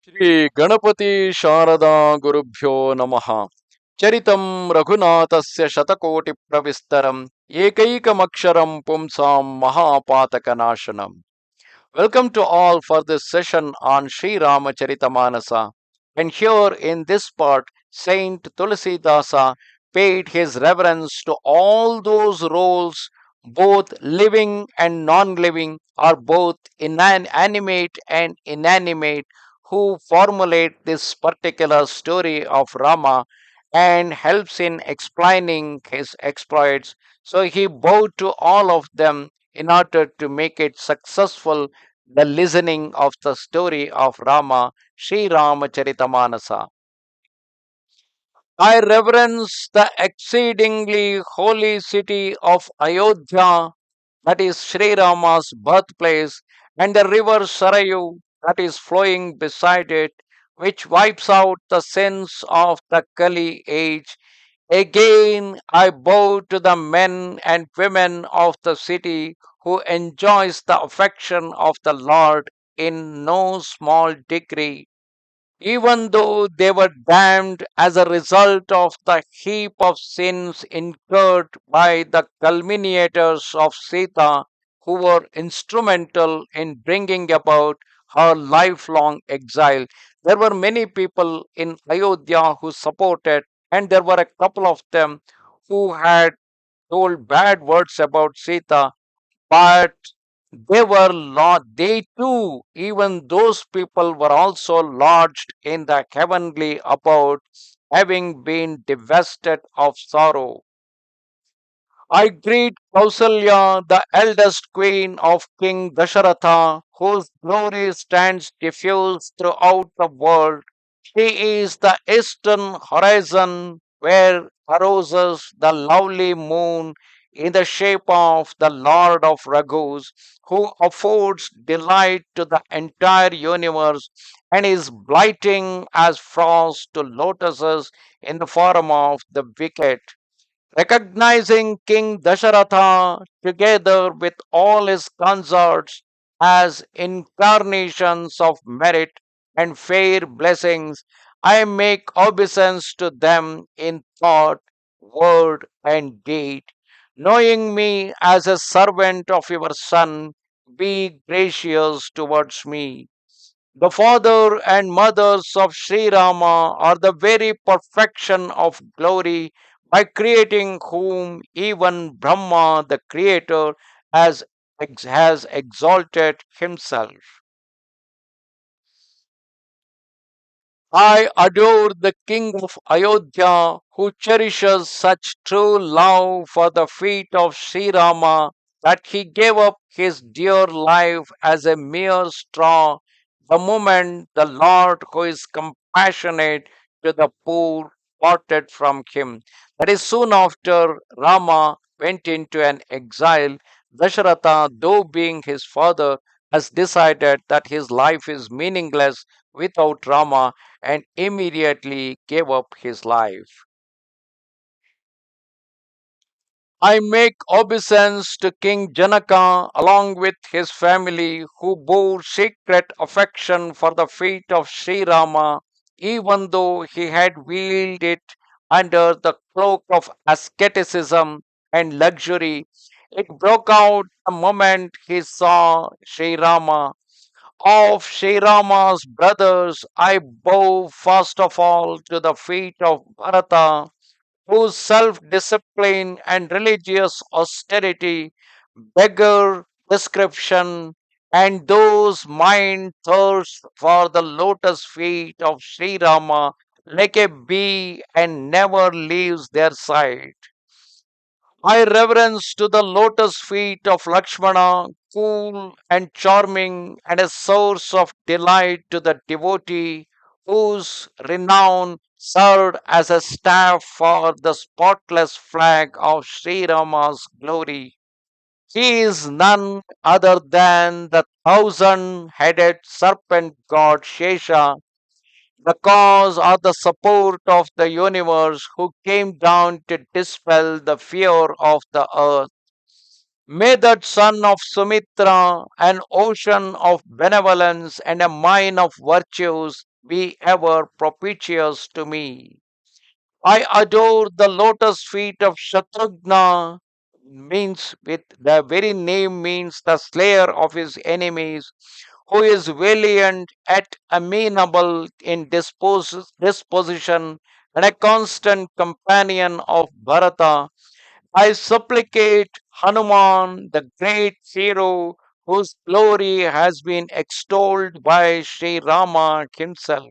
ಶ್ರೀ ಗಣಪತಿ ಶಾರದಾ ಗುರುಭ್ಯೋ ನಮಃ. ಚರಿತಂ ರಘುನಾಥಸ್ಯ ಶತಕೋಟಿ ಪ್ರವಿಸ್ತರಂ ಏಕೈಕಮಕ್ಷರಂ ಪುಂಸಾಂ ಮಹಾಪಾತಕನಾಶನಂ. Welcome to all for this session on Sri Ramacharitamanasa. And here in this part, Saint Tulsidasa paid his reverence to all those roles, both living and non living, or both animate and inanimate, who formulate this particular story of Rama and helps in explaining his exploits. So he bowed to all of them in order to make it successful, the listening of the story of Rama, Sri Ramacharitamanasa. I reverence the exceedingly holy city of Ayodhya, that is Sri Rama's birthplace, and the river Sarayu that is flowing beside it, which wipes out the sins of the Kali age. Again, I bow to the men and women of the city who enjoys the affection of the Lord in no small degree, even though they were damned as a result of the heap of sins incurred by the calumniators of Sita, who were instrumental in bringing about her lifelong exile. There were many people in Ayodhya who supported, and there were a couple of them who had told bad words about Sita, but they too, even those people were also lodged in the heavenly abode, having been divested of sorrow. I greet Kausalya, the eldest queen of King Dasharatha, whose glory stands diffused throughout the world. She is the eastern horizon where arises the lovely moon in the shape of the Lord of Raghus, who affords delight to the entire universe and is blighting as frost to lotuses in the form of the wicked. Recognizing King Dasharatha together with all his consorts as incarnations of merit and fair blessings, I make obeisance to them in thought, word, and deed. Knowing me as a servant of your Son, be gracious towards me. The father and mothers of Sri Rama are the very perfection of glory, by creating whom even Brahma, the creator, has exalted himself. I adore the king of Ayodhya who cherishes such true love for the feet of Sri Rama that he gave up his dear life as a mere straw the moment the Lord, who is compassionate to the poor, parted from him. That is, soon after Rama went into an exile, Dasharatha, though being his father, has decided that his life is meaningless without Rama and immediately gave up his life. I make obeisance to King Janaka along with his family, who bore secret affection for the feet of Sri Rama, even though he had veiled it under the cloak of asceticism and luxury. It broke out the moment he saw Sri Rama. Of Sri Rama's brothers, I bow first of all to the feet of Bharata, whose self discipline and religious austerity beggar description, and those mind thirst for the lotus feet of Sri Rama like a bee and never leaves their side. I reverence to the lotus feet of Lakshmana, cool and charming, and a source of delight to the devotee, whose renown served as a staff for the spotless flag of Sri Rama's glory. He is none other than the thousand headed serpent god Shesha, the cause or the support of the universe, who came down to dispel the fear of the earth. May that son of Sumitra, an ocean of benevolence and a mine of virtues, be ever propitious to me. I adore the lotus feet of Shatrughna, means with the very name means the slayer of his enemies, who is valiant yet amenable in disposition and a constant companion of Bharata. I supplicate Hanuman, the great hero, whose glory has been extolled by Sri Rama himself.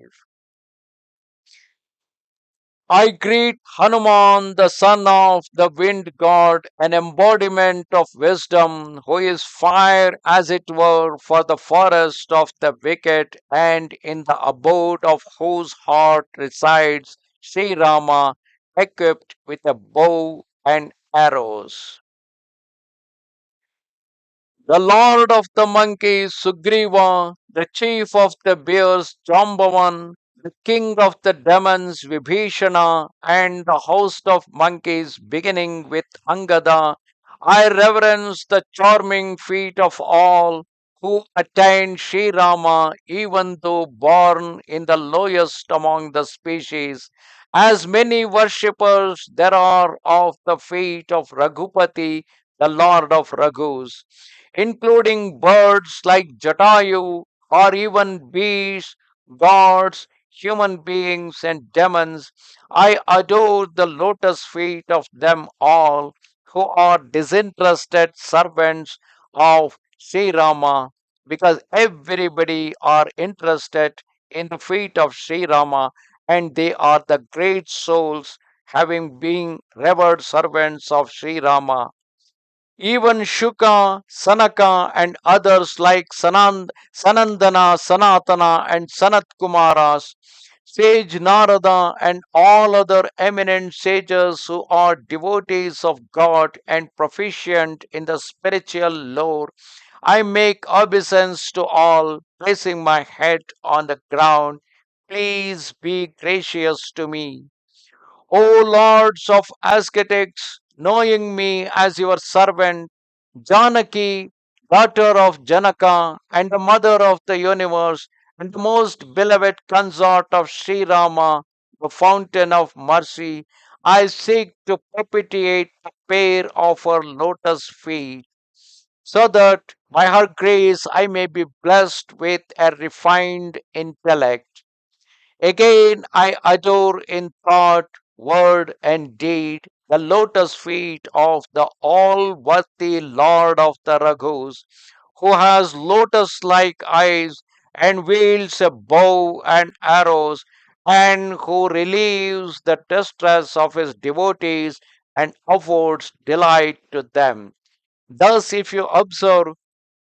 I greet Hanuman, the son of the wind god, an embodiment of wisdom, who is fire as it were for the forest of the wicked, and in the abode of whose heart resides Sri Rama, equipped with a bow and arrows. The lord of the monkeys, Sugriva, the chief of the bears, Jambavan, the king of the demons, Vibhishana, and the host of monkeys, beginning with Angada, I reverence the charming feet of all who attained Sri Rama, even though born in the lowest among the species. As many worshippers there are of the feet of Raghupati, the lord of Raghus, including birds like Jatayu, or even beasts, gods, human beings, and demons. I adore the lotus feet of them all who are disinterested servants of Sri Rama, because everybody are interested in the feet of Sri Rama, and they are the great souls having been revered servants of Sri Rama. Even Shuka, Sanaka, and others like Sanandana, Sanatana, and Sanat Kumaras, sage Narada, and all other eminent sages who are devotees of God and proficient in the spiritual lore, I make obeisance to all, placing my head on the ground. Please be gracious to me. O lords of ascetics, knowing me as your servant, Janaki, daughter of Janaka, and the mother of the universe, and the most beloved consort of Sri Rama, the fountain of mercy, I seek to propitiate a pair of her lotus feet, so that by her grace I may be blessed with a refined intellect. Again, I adore in thought, word, and deed the lotus feet of the all worthy Lord of the Raghus, who has lotus like eyes and wields a bow and arrows, and who relieves the distress of his devotees and affords delight to them. Thus, if you observe,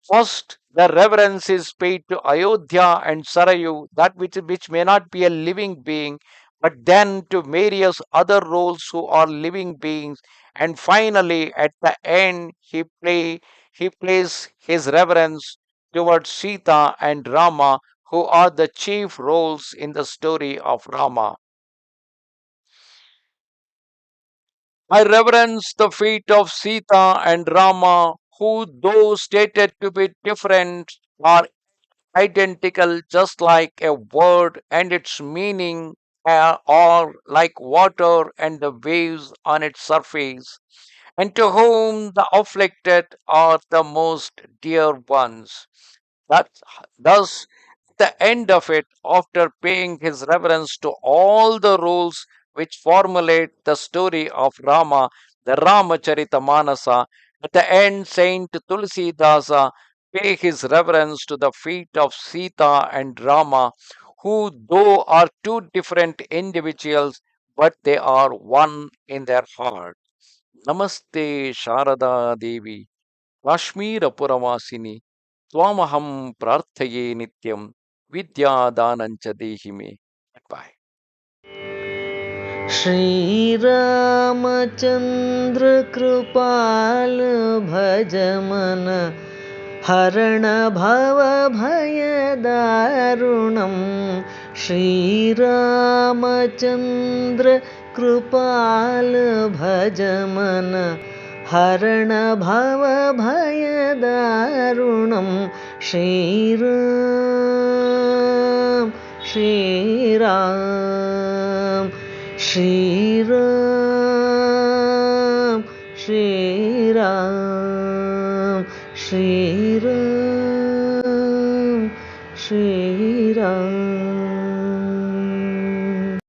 first the reverence is paid to Ayodhya and Sarayu, that which may not be a living being, but then to various other roles who are living beings, and finally at the end he plays his reverence towards Sita and Rama, who are the chief roles in the story of Rama. I reverence the feet of Sita and Rama, who, though stated to be different, are identical, just like a word and its meaning are like water and the waves on its surface, and to whom the afflicted are the most dear ones. That, thus, at the end of it, after paying his reverence to all the rules which formulate the story of Rama, the Ramacharita Manasa, at the end, Saint Tulsidasa pay his reverence to the feet of Sita and Rama, who though are two different individuals, but they are one in their heart. Namaste Sharada Devi. काश्मीरपुरवासिनि त्वामहं प्रार्थये नित्यं विद्यादानं च देहि मे. Bye. Shri Ramchandra कृपाल भज मन हरण भव भयदारुणं श्रीरामचन्द्र कृपाल भज मन हरण भव भयदारुणं श्रीराम श्रीराम श्रीराम श्रीराम श्रीराम श्रीराम